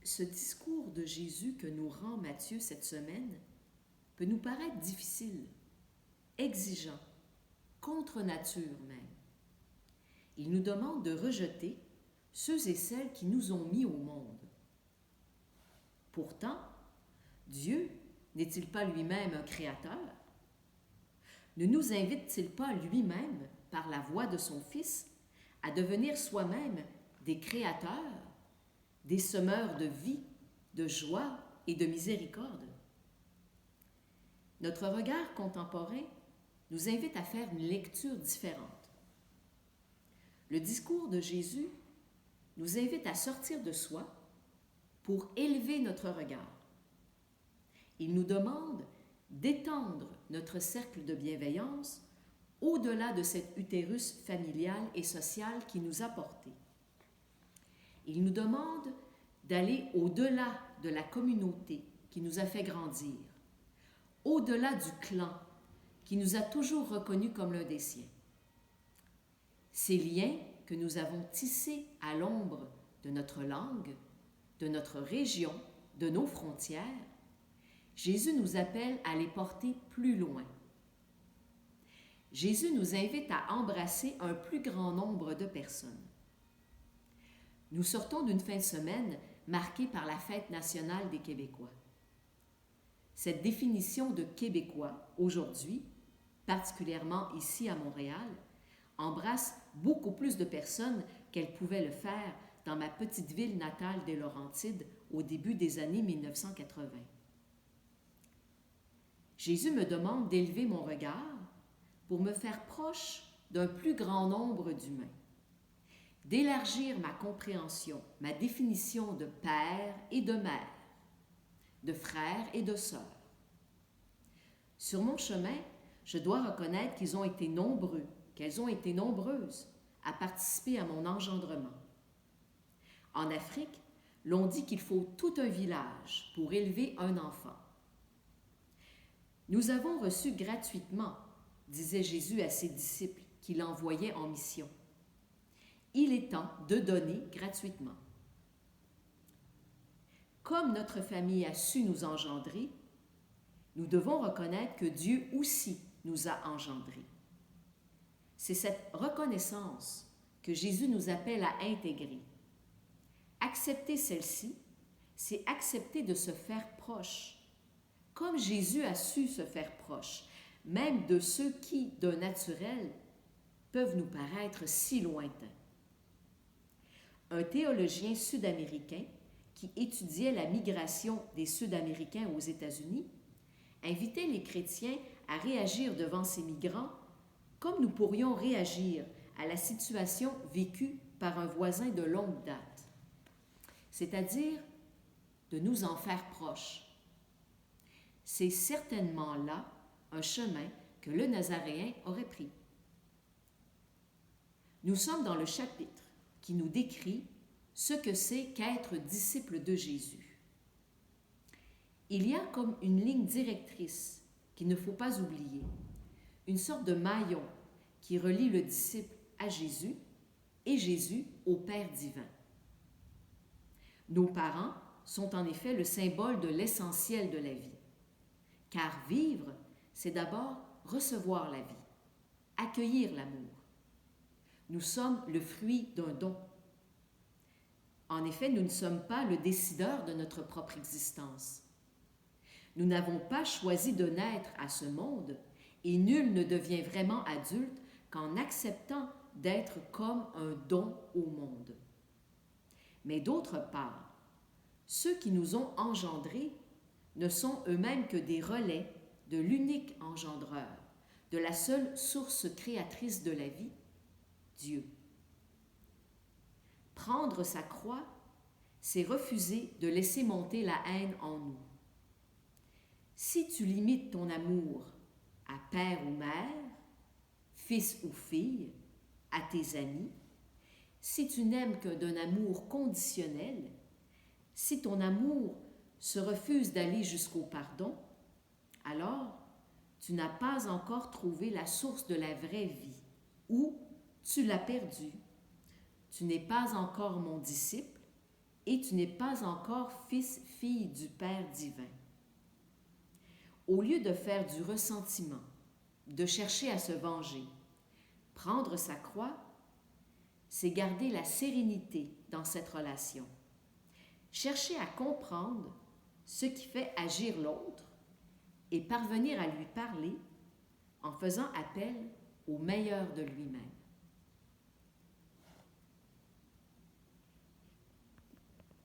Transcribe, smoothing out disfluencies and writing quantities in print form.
ce discours de Jésus que nous rend Matthieu cette semaine peut nous paraître difficile, exigeant, contre nature même. Il nous demande de rejeter ceux et celles qui nous ont mis au monde. Pourtant, Dieu n'est-il pas lui-même un créateur? Ne nous invite-t-il pas lui-même, par la voix de son Fils, à devenir soi-même des créateurs, des semeurs de vie, de joie et de miséricorde? Notre regard contemporain nous invite à faire une lecture différente. Le discours de Jésus nous invite à sortir de soi pour élever notre regard. Il nous demande d'étendre notre cercle de bienveillance au-delà de cet utérus familial et social qui nous a portés. Il nous demande d'aller au-delà de la communauté qui nous a fait grandir, au-delà du clan qui nous a toujours reconnus comme l'un des siens. Ces liens que nous avons tissés à l'ombre de notre langue, de notre région, de nos frontières, Jésus nous appelle à les porter plus loin. Jésus nous invite à embrasser un plus grand nombre de personnes. Nous sortons d'une fin de semaine marquée par la Fête nationale des Québécois. Cette définition de Québécois, aujourd'hui, particulièrement ici à Montréal, embrasse beaucoup plus de personnes qu'elle pouvait le faire dans ma petite ville natale des Laurentides au début des années 1980. Jésus me demande d'élever mon regard pour me faire proche d'un plus grand nombre d'humains, d'élargir ma compréhension, ma définition de père et de mère, de frère et de sœur. Sur mon chemin, je dois reconnaître qu'ils ont été nombreux, qu'elles ont été nombreuses à participer à mon engendrement. En Afrique, l'on dit qu'il faut tout un village pour élever un enfant. Nous avons reçu gratuitement, disait Jésus à ses disciples qu'il envoyait en mission. Il est temps de donner gratuitement. Comme notre famille a su nous engendrer, nous devons reconnaître que Dieu aussi nous a engendrés. C'est cette reconnaissance que Jésus nous appelle à intégrer. Accepter celle-ci, c'est accepter de se faire proche, comme Jésus a su se faire proche, même de ceux qui, d'un naturel, peuvent nous paraître si lointains. Un théologien sud-américain qui étudiait la migration des Sud-Américains aux États-Unis invitait les chrétiens à réagir devant ces migrants comme nous pourrions réagir à la situation vécue par un voisin de longue date, c'est-à-dire de nous en faire proches. C'est certainement là un chemin que le Nazaréen aurait pris. Nous sommes dans le chapitre qui nous décrit ce que c'est qu'être disciple de Jésus. Il y a comme une ligne directrice qu'il ne faut pas oublier, une sorte de maillon qui relie le disciple à Jésus et Jésus au Père divin. Nos parents sont en effet le symbole de l'essentiel de la vie, car vivre, c'est d'abord recevoir la vie, accueillir l'amour. Nous sommes le fruit d'un don. En effet, nous ne sommes pas le décideur de notre propre existence. Nous n'avons pas choisi de naître à ce monde et nul ne devient vraiment adulte qu'en acceptant d'être comme un don au monde. Mais d'autre part, ceux qui nous ont engendrés ne sont eux-mêmes que des relais de l'unique engendreur, de la seule source créatrice de la vie, Dieu. Prendre sa croix, c'est refuser de laisser monter la haine en nous. Si tu limites ton amour à père ou mère, fils ou fille, à tes amis, si tu n'aimes que d'un amour conditionnel, si ton amour se refuse d'aller jusqu'au pardon, alors tu n'as pas encore trouvé la source de la vraie vie, ou tu l'as perdue. Tu n'es pas encore mon disciple et tu n'es pas encore fils, fille du Père divin. Au lieu de faire du ressentiment, de chercher à se venger, prendre sa croix, c'est garder la sérénité dans cette relation. Chercher à comprendre ce qui fait agir l'autre et parvenir à lui parler en faisant appel au meilleur de lui-même.